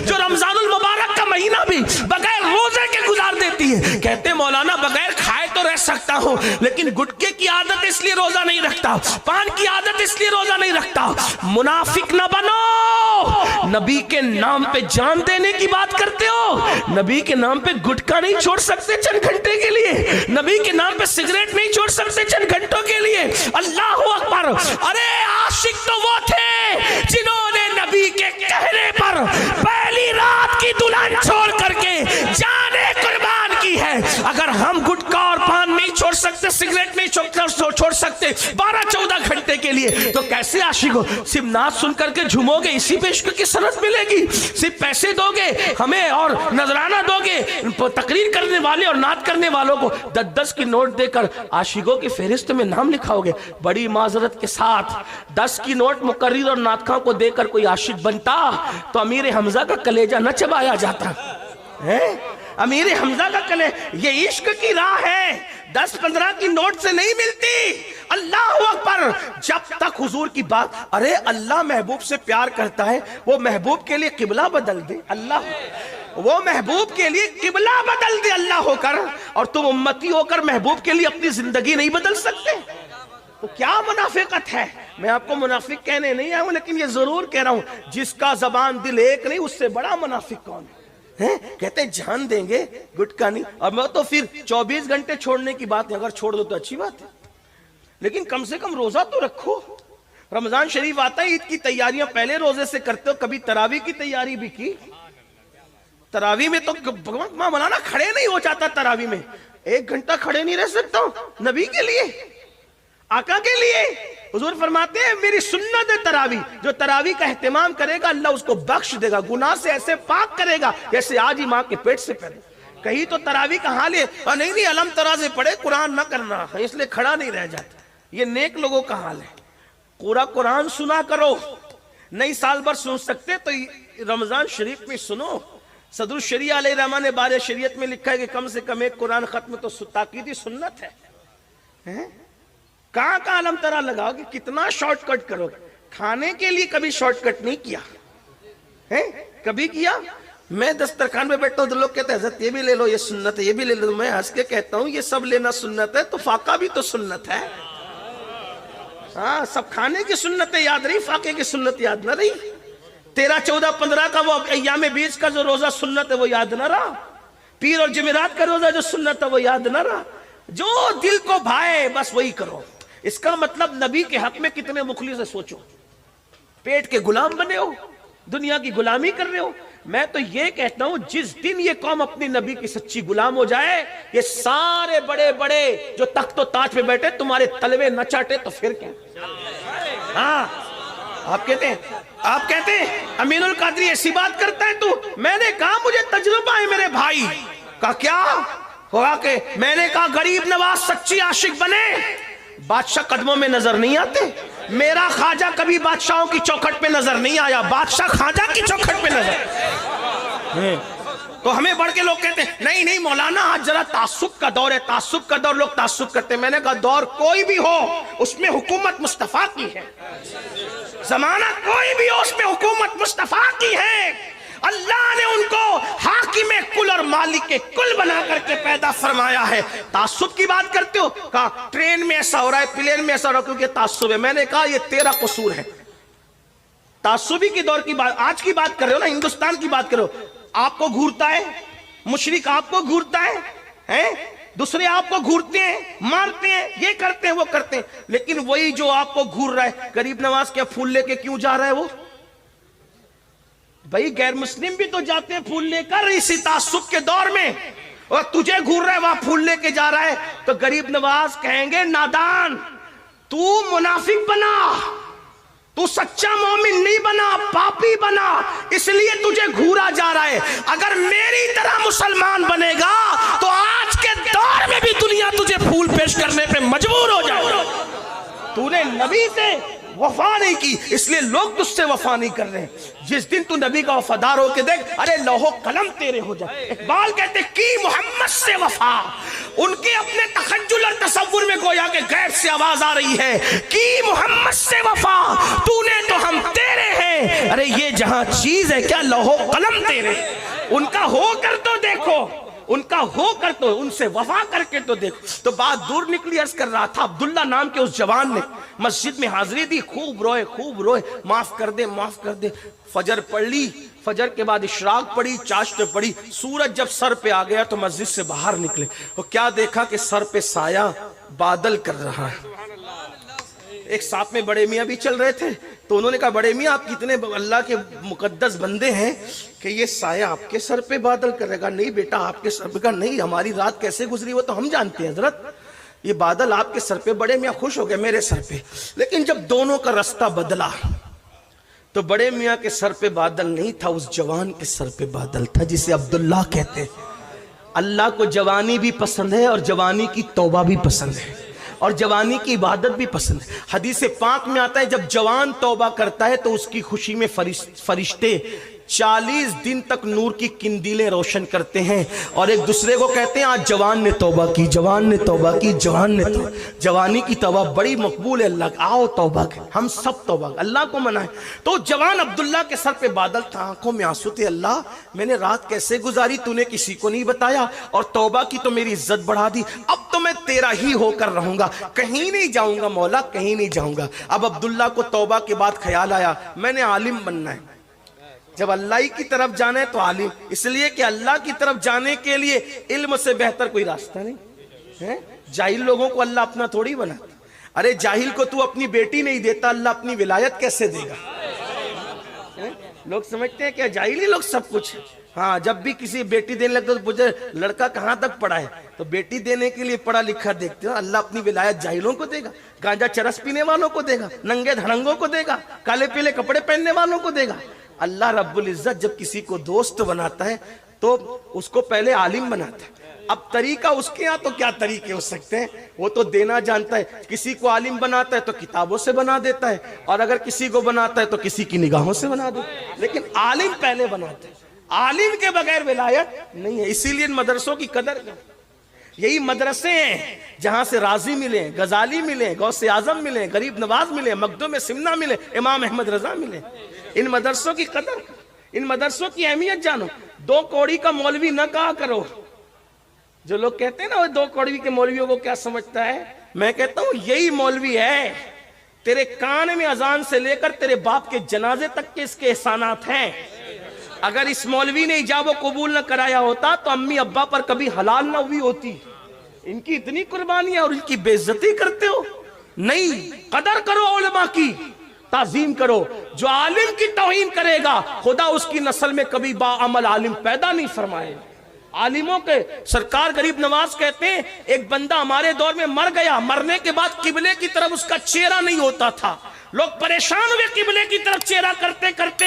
جو رمضان المبارک کا مہینہ بھی بغیر روزے کے گزار دیتی ہے. کہتے مولانا بغیر کھائے تو رہ سکتا ہوں لیکن گٹکے کی عادت اس لیے روزہ نہیں رکھتا, پان کی عادت اس لیے روزہ نہیں رکھتا. منافق نہ بنو. نبی کے نام پہ جان دینے کی بات کرتے ہو, نبی کے نام پہ گٹکا نہیں چھوڑ سکتے چند گھنٹے کے لیے, نبی کے نام پہ سگریٹ نہیں چھوڑ سکتے چند گھنٹوں کے لیے. اللہ اکبر. ارے عاشق تو وہ تھے جنہوں نے نبی کے کہنے پر پہلی رات کی دلہن چھوڑ کر کے جانیں قربان کی ہے. اگر ہم گٹکا اور پان نہیں چھوڑ سکتے, سگریٹ نہیں چھوڑ سکتے 12-14 گھنٹے کے لیے, تو کیسے عاشق ہو؟ صرف نعت سن کر کے جھومو گے, اسی پہ عشق کی سند ملے گی. صرف پیسے دو گے ہمیں اور نذرانہ دو گے, تقریر کرنے والے اور نعت کرنے والوں کو 10 کی نوٹ دے کر عاشقوں کی فہرست میں نام لکھاؤ گے. بڑی معذرت کے ساتھ 10 کی نوٹ مقرر اور نعت خواہ کو دے کر کوئی عاشق بنتا تو امیر حمزہ کا کلیجہ نہ چبایا جاتا ہے. امیر حمزہ کا کلیجہ, یہ عشق کی راہ ہے, 10-15 کی نوٹ سے نہیں ملتی. اللہ اکبر. جب تک حضور کی بات, ارے اللہ محبوب سے پیار کرتا ہے, وہ محبوب کے لیے قبلہ بدل دے. اللہ, وہ محبوب کے لیے قبلہ بدل دے اللہ ہو کر, اور تم امتی ہو کر محبوب کے لیے اپنی زندگی نہیں بدل سکتے. تو کیا منافقت ہے؟ میں آپ کو منافق کہنے نہیں آیا ہوں, لیکن یہ ضرور کہہ رہا ہوں, جس کا زبان دل ایک نہیں اس سے بڑا منافق کون ہے؟ کہتے ہیں جان دیں گے گٹکا نہیں, اور میں تو پھر 24 گھنٹے چھوڑنے کی بات ہے, اگر چھوڑ دو تو اچھی بات ہے, لیکن کم سے کم روزہ تو رکھو. رمضان شریف آتا ہے, عید کی تیاریاں پہلے روزے سے کرتے ہو, کبھی تراویح کی تیاری بھی کی؟ تراویح میں تو مولانا کھڑے نہیں ہو جاتا, تراویح میں 1 گھنٹہ کھڑے نہیں رہ سکتا ہوں نبی کے لیے, آقا کے لیے. حضور فرماتے ہیں میری سنت ہے تراویح, جو تراویح کا اہتمام کرے گا اللہ اس کو بخش دے گا, گناہ سے ایسے پاک کرے گا جیسے آج ہی ماں کے پیٹ سے پیدا. کہیں تو تراویح کا حال ہے نہیں علم ترازے پڑھے قرآن نہ کرنا, اس لیے کھڑا نہیں رہ جاتا. یہ نیک لوگوں کا حال ہے. پورا قرآن سنا کرو, نہیں سال بھر سن سکتے تو رمضان شریف میں سنو. صدر الشریعہ علیہ رحمٰ نے بارِ شریعت میں لکھا ہے کہ کم سے کم 1 قرآن ختم تو تاکیدی سنت ہے. کہاں کا علم ترا لگاؤ گے, کتنا شارٹ کٹ کرو گے. کھانے کے لیے کبھی شارٹ کٹ نہیں کیا ہے, کبھی کیا؟ میں دسترخوان میں بیٹھتا ہوں تو لوگ کہتے ہیں حضرت یہ بھی لے لو, یہ سنت ہے, یہ بھی لے لو. میں ہنس کے کہتا ہوں یہ سب لینا سنت ہے تو فاقہ بھی تو سنت ہے. ہاں, سب کھانے کی سنت یاد رہی, فاقے کی سنت یاد نہ رہی. 13, 14, 15 کا وہ ایام بیچ کا جو روزہ سنت ہے وہ یاد نہ رہا. پیر اور جمعرات کا روزہ جو سنت ہے وہ یاد نہ رہا. جو دل کو بھائے بس وہی کرو. اس کا مطلب نبی کے حق میں کتنے مخلص ہے سوچو. پیٹ کے غلام بنے ہو, دنیا کی غلامی کر رہے ہو. میں تو یہ کہتا ہوں جس دن یہ قوم اپنی نبی کی سچی غلام ہو جائے, یہ سارے بڑے بڑے جو تخت و تاج پہ بیٹھے تمہارے تلوے نہ چاٹے تو پھر کیا. ہاں, آپ کہتے ہیں امین القادری ایسی بات کرتا ہے تو. میں نے کہا مجھے تجربہ ہے میرے بھائی کا. کیا ہوا کہ میں نے کہا غریب نواز سچی عاشق بنے, بادشاہ قدموں میں نظر نہیں آتے. میرا خواجہ کبھی بادشاہوں کی چوکھٹ پہ نظر نہیں آیا, بادشاہ خواجہ کی چوکھٹ پہ نظر. تو ہمیں بڑھ کے لوگ کہتے ہیں نہیں مولانا آج ذرا تعصب کا دور ہے, تعصب کا دور, لوگ تعصب کرتے ہیں. میں نے کہا دور کوئی بھی ہو اس میں حکومت مصطفیٰ کی ہے, زمانہ کوئی بھی ہو اس میں حکومت مصطفیٰ کی ہے. اللہ نے ان کو حاکم کل اور مالک کل بنا کر کے پیدا فرمایا ہے. تعصب کی بات کرتے ہو, کہا ٹرین میں ایسا ہو رہا ہے, پلین میں ایسا ہو رہا ہے کیونکہ تعصب ہے. میں نے کہا یہ تیرا قصور ہے. تعصبی کی دور کی بات, آج کی بات کر رہے ہو نا, ہندوستان کی بات کرو. آپ کو گھورتا ہے مشرک, آپ کو گھورتا ہے, دوسرے آپ کو گھورتے ہیں, مارتے ہیں, یہ کرتے ہیں وہ کرتے ہیں, لیکن وہی جو آپ کو گھور رہا ہے, غریب نواز کیا پھول لے کے کیوں جا رہا ہے وہ؟ بھائی غیر مسلم بھی تو جاتے ہیں پھول لے کر اسی تعصب کے دور میں, اور تجھے گھور رہا ہے وہاں پھول لے کے جا رہا ہے. تو غریب نواز کہیں گے نادان, تو منافق بنا, تو سچا مومن نہیں بنا, پاپی بنا, اس لیے تجھے گھورا جا رہا ہے. اگر میری طرح مسلمان بنے گا تو آج کے دور میں بھی دنیا تجھے پھول پیش کرنے پہ مجبور ہو جائے. تو نے نبی سے وفا نہیں کی، اس لیے لوگ تجھ سے وفا نہیں کر رہے ہیں۔ جس دن تو نبی کا وفادار ہو کے دیکھ، ارے لوح و قلم تیرے ہو جائے۔ اقبال کہتے کی محمد سے وفا، ان کے اپنے تخیل اور تصور میں گویا کہ غیر سے آواز آ رہی ہے، کی محمد سے وفا، تو نے تو ہم تیرے ہیں، ارے یہ جہاں چیز ہے کیا لوح و قلم تیرے۔ ان کا ہو کر تو دیکھو، ان کا ہو کر تو ان سے وفا کر کے تو دیکھو۔ تو بات دور نکلی، عرض کر رہا تھا عبداللہ نام کے اس جوان نے مسجد میں حاضری دی، خوب روئے، معاف کر دے۔ فجر پڑھ لی، فجر کے بعد اشراق پڑھی، چاشت پڑھی، سورج جب سر پہ آ گیا تو مسجد سے باہر نکلے، وہ کیا دیکھا کہ سر پہ سایہ بادل کر رہا ہے۔ ایک ساتھ میں بڑے میاں بھی چل رہے تھے، تو انہوں نے کہا بڑے میاں آپ کتنے اللہ کے مقدس بندے ہیں کہ یہ سایہ آپ کے سر پہ بادل کرے گا؟ نہیں بیٹا آپ کے سر پہ، کہا نہیں ہماری رات کیسے گزری وہ تو ہم جانتے ہیں حضرت، یہ بادل آپ کے سر پہ۔ بڑے میاں خوش ہو گئے میرے سر پہ، لیکن جب دونوں کا رستہ بدلا تو بڑے میاں کے سر پہ بادل نہیں تھا، اس جوان کے سر پہ بادل تھا جسے عبداللہ کہتے ہیں۔ اللہ کو جوانی بھی پسند ہے اور جوانی کی توبہ بھی پسند ہے اور جوانی کی عبادت بھی پسند ہے۔ حدیث پاک میں آتا ہے جب جوان توبہ کرتا ہے تو اس کی خوشی میں فرشتے 40 دن تک نور کی قندیلیں روشن کرتے ہیں اور ایک دوسرے کو کہتے ہیں آج جوان نے توبہ کی، جوان نے توبہ کی، جوان نے توبہ۔ جوانی کی توبہ بڑی مقبول ہے، اللہ آؤ توبہ کریں، ہم سب توبہ اللہ کو منائیں۔ تو جوان عبداللہ کے سر پہ بادل تھا، آنکھوں میں آنسو تھے، اللہ میں نے رات کیسے گزاری تو نے کسی کو نہیں بتایا، اور توبہ کی تو میری عزت بڑھا دی، اب تو میں تیرا ہی ہو کر رہوں گا، کہیں نہیں جاؤں گا مولا، کہیں نہیں جاؤں گا۔ اب عبداللہ کو توبہ کے بعد خیال آیا میں نے عالم بننا ہے، جب اللہ ہی کی طرف جانا ہے تو عالم، اس لیے کہ اللہ کی طرف جانے کے لیے علم سے بہتر کوئی راستہ نہیں ہے۔ جاہل لوگوں کو اللہ اپنا تھوڑی بناتا، ارے جاہل کو تو اپنی بیٹی نہیں دیتا، اللہ اپنی ولایت کیسے دے گا؟ لوگ سمجھتے ہیں کہ جاہل ہی لوگ سب کچھ، ہاں جب بھی کسی بیٹی دینے لگتا تو پوچھے لڑکا کہاں تک پڑھا ہے، تو بیٹی دینے کے لیے پڑھا لکھا دیکھتے ہو، اللہ اپنی ولایت جاہلوں کو دے گا، گانجا چرس پینے والوں کو دے گا، ننگے دھڑنگوں کو دے گا، کالے پیلے کپڑے پہننے والوں کو دے گا۔ اللہ رب العزت جب کسی کو دوست بناتا ہے تو اس کو پہلے عالم بناتا ہے۔ اب طریقہ اس کے ہاں تو کیا طریقے ہو سکتے ہیں، وہ تو دینا جانتا ہے، کسی کو عالم بناتا ہے تو کتابوں سے بنا دیتا ہے، اور اگر کسی کو بناتا ہے تو کسی کی نگاہوں سے بنا دیتا ہے، لیکن عالم پہلے بناتا ہے، عالم کے بغیر ولایت نہیں ہے۔ اسی لیے ان مدرسوں کی قدر کریں، یہی مدرسے ہیں جہاں سے رازی ملے، غزالی ملے، غوث اعظم ملے، غریب نواز ملے، مخدوم سمنہ ملے، امام احمد رضا ملے۔ ان مدرسوں کی قدر، ان مدرسوں کی اہمیت جانو۔ 2 کوڑی کا مولوی نہ کہا کرو، جو لوگ کہتے ہیں نا وہ 2 کوڑی کے مولویوں کو کیا سمجھتا ہے، میں کہتا ہوں یہی مولوی ہے، تیرے کان میں اذان سے لے کر تیرے باپ کے جنازے تک کے اس کے احسانات ہیں۔ اگر اس مولوی نے ایجاب و قبول نہ کرایا ہوتا تو امی ابا پر کبھی حلال نہ ہوئی ہوتی۔ ان کی اتنی قربانی ہے اور ان کی بے عزتی کرتے ہو، نہیں، قدر کرو علماء کی، تعظیم کرو۔ جو عالم کی توہین کرے گا خدا اس کی نسل میں کبھی باعمل عالم پیدا نہیں فرمائے۔ عالموں کے سرکار غریب نواز کہتے ہیں ایک بندہ ہمارے دور میں مر گیا، مرنے کے بعد قبلے کی طرف اس کا چہرہ نہیں ہوتا تھا، لوگ پریشان ہوئے قبلے کی طرف چہرہ کرتے کرتے،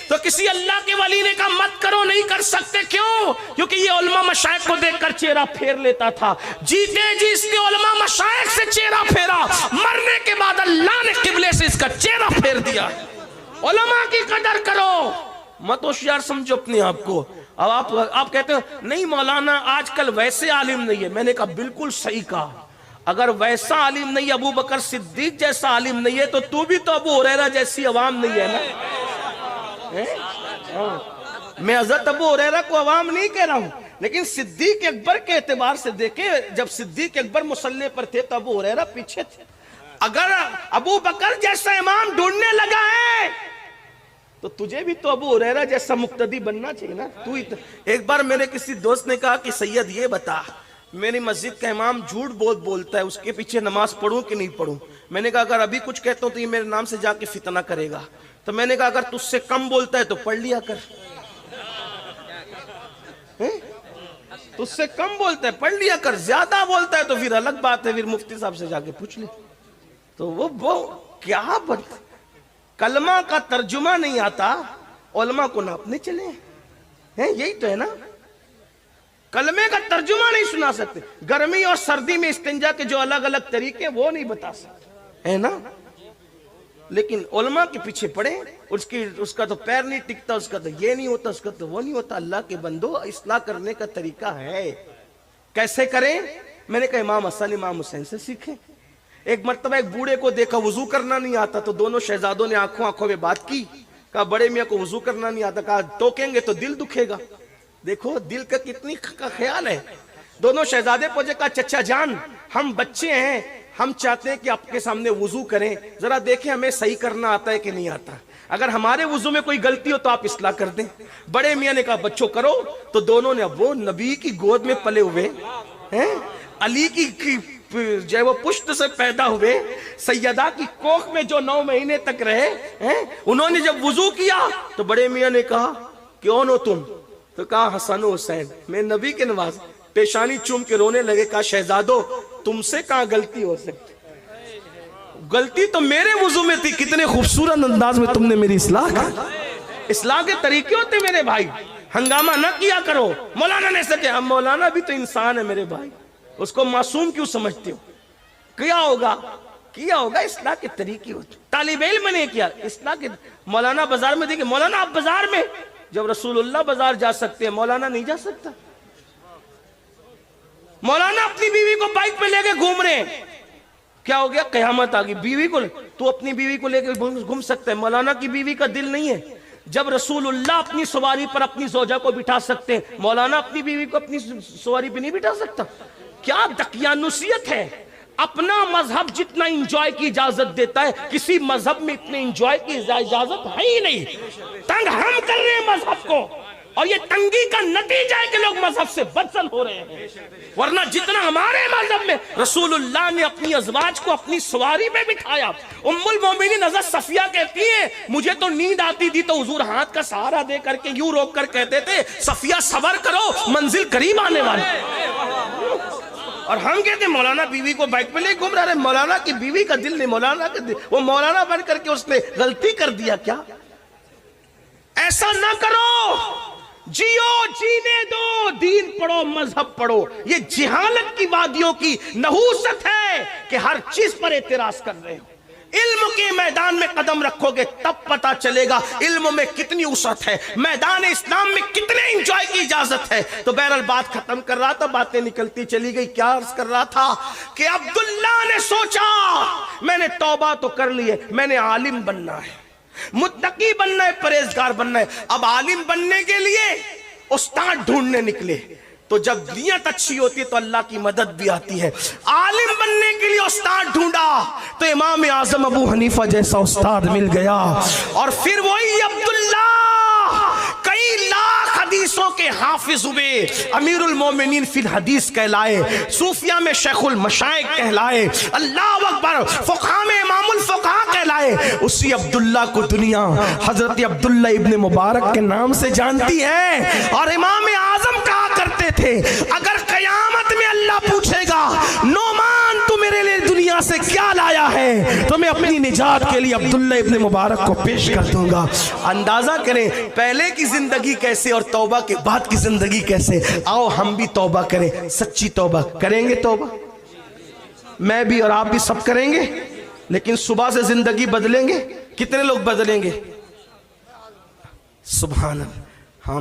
تو کسی اللہ کے ولی نے کہا مت کرو، نہیں کر سکتے، کیوں؟ کیونکہ یہ علماء مشائخ کو دیکھ کر چہرہ پھیر لیتا تھا، جیتے جی اس کے علماء مشائخ سے چہرہ پھیرا، مرنے کے بعد اللہ نے قبلے سے اس کا چہرہ پھیر دیا۔ علماء کی قدر کرو، مت ہوشیار سمجھو اپنے آپ کو۔ اب آپ کہتے ہو نہیں مولانا آج کل ویسے عالم نہیں ہے، میں نے کہا بالکل صحیح کہا، اگر ویسا عالم نہیں، ابو بکر صدیق جیسا عالم نہیں ہے تو بھی تو ابو ہریرہ جیسی عوام نہیں ہے نا۔ میں حضرت ابو ہریرہ کو عوام نہیں کہہ رہا ہوں، لیکن صدیق اکبر کے اعتبار سے دیکھیں، جب صدیق اکبر مصلی پر تھے تو ابو ہریرہ پیچھے تھے۔ اگر ابو بکر جیسا امام ڈھونڈنے لگا ہے تو تجھے بھی تو ابو ہریرہ جیسا مقتدی بننا چاہیے نا۔ ایک بار میرے کسی دوست نے کہا کہ سید یہ بتا، میری مسجد کا امام جھوٹ بہت بولتا ہے، اس کے پیچھے نماز پڑھوں کہ نہیں پڑھوں؟ میں نے کہا اگر ابھی کچھ کہتا ہوں تو یہ میرے نام سے جا کے فتنہ کرے گا، تو میں نے کہا اگر تجھ سے کم بولتا ہے تو پڑھ لیا کر، تجھ سے کم بولتا ہے پڑھ لیا کر، زیادہ بولتا ہے تو پھر الگ بات ہے، پھر مفتی صاحب سے جا کے پوچھ لے۔ تو وہ کیا بات، کلمہ کا ترجمہ نہیں آتا، علماء کو ناپنے چلے ہیں، یہی تو ہے نا، کلمے کا ترجمہ نہیں سنا سکتے، گرمی اور سردی میں استنجا کے جو الگ الگ طریقے وہ نہیں بتا سکتے، ہے نا۔ لیکن علماء کے پیچھے پڑے، اس کا تو پیر نہیں ٹکتا، اس کا تو یہ نہیں ہوتا، اس کا تو وہ نہیں ہوتا۔ اللہ کے بندو، اصلاح کرنے کا طریقہ ہے، کیسے کریں؟ میں نے کہا امام حسن امام حسین سے سیکھیں۔ ایک مرتبہ ایک بوڑھے کو دیکھا، وضو کرنا نہیں آتا، تو دونوں شہزادوں نے آنکھوں میں بات کی، کہا بڑے میاں کو وضو کرنا نہیں آتا، کہا ٹوکیں گے تو دل دکھے گا۔ دیکھو دل کا کتنی کا خیال ہے۔ دونوں شہزادے پہنچے، کہا چچا جان ہم بچے ہیں، ہم چاہتے ہیں کہ آپ کے سامنے وضو کریں، ذرا دیکھیں ہمیں صحیح کرنا آتا ہے کہ نہیں آتا، اگر ہمارے وضو میں کوئی غلطی ہو تو آپ اصلاح کر دیں۔ بڑے میاں نے کہا بچوں کرو، تو دونوں نے، اب وہ نبی کی گود میں پلے ہوئے ہیں، علی کی جو ہے وہ پشت سے پیدا ہوئے، سیدہ کی کوکھ میں جو 9 مہینے تک رہے ہیں، انہوں نے جب وضو کیا تو بڑے میاں نے کہا کون ہو تم؟ تو کہا حسن و حسین، میں نبی کے نواز۔ پیشانی چوم کے رونے لگے، کہا شہزادو تم سے کہاں غلطی ہو سکتی، غلطی تو میرے وضو میں تھی، کتنے خوبصورت انداز میں تم نے میری اصلاح کی۔ اصلاح کے طریقے ہوتے میرے بھائی، ہنگامہ نہ کیا کرو۔ مولانا نے سکے، ہم مولانا بھی تو انسان ہے میرے بھائی، اس کو معصوم کیوں سمجھتے ہو؟ کیا ہوگا اصلاح کے طریقے ہوتے۔ طالب علم نے کیا اصلاح کے، مولانا بازار میں دیکھیں، مولانا آپ بازار میں، جب رسول اللہ بازار جا سکتے ہیں مولانا نہیں جا سکتا۔ مولانا اپنی بیوی کو بائک پہ لے کے گھوم رہے ہیں، کیا ہو گیا؟ قیامت آ گئی، بیوی کو تو اپنی بیوی کو لے کے گھوم سکتا ہے، مولانا کی بیوی کا دل نہیں ہے۔ جب رسول اللہ اپنی سواری پر اپنی زوجہ کو بٹھا سکتے ہیں، مولانا اپنی بیوی کو اپنی سواری پہ نہیں بٹھا سکتا۔ کیا دقیانوسیت ہے! اپنا مذہب جتنا انجوائے کی اجازت دیتا ہے، کسی مذہب میں اتنے انجوائے کی اجازت ہے ہی نہیں۔ تنگ ہم کر رہے ہیں مذہب کو، اور یہ تنگی کا نتیجہ ہے کہ لوگ مذہب سے بدزن ہو رہے ہیں۔ ورنہ جتنا ہمارے مذہب میں رسول اللہ نے اپنی ازواج کو اپنی سواری پہ بٹھایا۔ ام المومنین حضرت صفیہ کہتی ہیں مجھے تو نیند آتی تھی تو حضور ہاتھ کا سہارا دے کر کے یوں روک کر کہتے تھے صفیہ صبر کرو منزل قریب آنے والی۔ اور ہم کہتے ہیں مولانا بیوی کو بائک پہ لے گھوم رہا ہے، مولانا کی بیوی کا دل نہیں، مولانا کا دل، وہ مولانا بن کر کے اس نے غلطی کر دیا کیا؟ ایسا نہ کرو، جیو، جینے دو، دین پڑھو، مذہب پڑھو۔ یہ جہالت کی وادیوں کی نحوست ہے کہ ہر چیز پر اعتراض کر رہے ہو۔ علم کے میدان میں قدم رکھو گے تب پتا چلے گا علم میں کتنی وسعت ہے، میدان اسلام میں کتنے انجوائے کی اجازت ہے۔ تو بہرحال بات ختم کر رہا تھا، باتیں نکلتی چلی گئی۔ کیا عرض کر رہا تھا کہ عبداللہ نے سوچا میں نے توبہ تو کر لی ہے، میں نے عالم بننا ہے، متقی بننا ہے، پرہیزگار بننا ہے۔ اب عالم بننے کے لیے استاد ڈھونڈنے نکلے، تو جب نیت اچھی ہوتی ہے تو اللہ کی مدد بھی آتی ہے۔ عالم بننے کے لیے استاد ڈھونڈا تو امام اعظم ابو حنیفہ جیسا استاد مل گیا، اور پھر وہی عبداللہ کئی لاکھ حدیثوں کے حافظ ہوئے، امیر المومنین فی الحدیث کہلائے، صوفیہ میں شیخ المشائخ کہلائے، اللہ اکبر، فقہ میں امام الفقہ کہلائے۔ اسی عبداللہ کو دنیا حضرت عبداللہ ابن مبارک کے نام سے جانتی ہے، اور امام اعظم کہا کرتے تھے اگر قیامت میں اللہ پوچھے گا نعمان تو میرے لیے دنیا سے کیا لایا ہے، تو میں اپنی نجات کے لیے عبداللہ ابن مبارک کو پیش کر دوں گا۔ اندازہ کریں پہلے کی زندگی کیسے اور توبہ کے بعد کی زندگی کیسے۔ آؤ ہم بھی توبہ کریں، سچی توبہ کریں گے۔ توبہ میں بھی اور آپ بھی سب کریں گے، لیکن صبح سے زندگی بدلیں گے۔ کتنے لوگ بدلیں گے؟ سبحان اللہ۔ ہاں